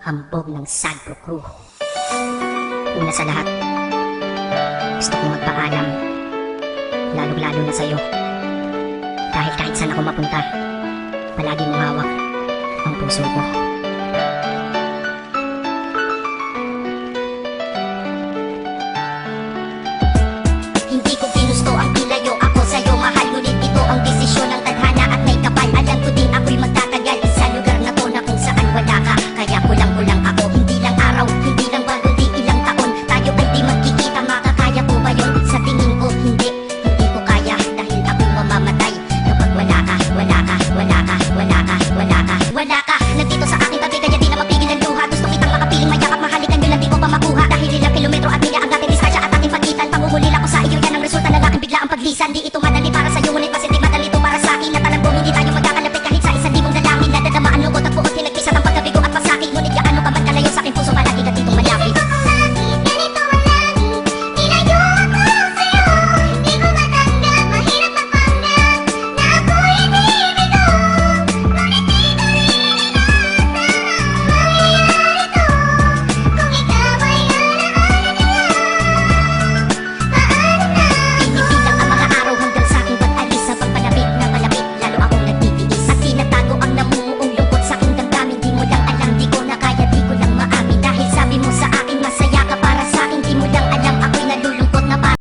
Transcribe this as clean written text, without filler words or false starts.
hambog ng Sagpro Crew. Una sa lahat, gusto kong magpaalam, lalo-lalo na sa'yo. Dahil kahit saan ako mapunta, palagi mong hawak ang puso ko. Hindi ko ginusto ang ilayo ako sa'yo, mahal, ngunit ito ang desisyon ng tadhana at may kapal. Alam ko din ako'y magtatagal sa lugar na to na kung saan wala ka. Kaya kulang-kulang ako, hindi lang araw, hindi lang bago, di ilang taon. Tayo ay di magkikita, makakaya ko ba yun? Sa tingin ko, hindi ko kaya. Dahil ako'y mamamatay kapag wala ka, wala ka, wala ka, wala ka, wala ka, wala ka. Nandito sa aking tabi, kaya di na mapigil ang luha. Gusto kitang makapiling mayakap, mahalikan yun lang di ko pa makuha. Dahil ilang kilometro at milya ang ating distansya at ating pagitan. Pangungulila ko sa iyo, yan ang resulta ng aking biglaang paglisan. Di ito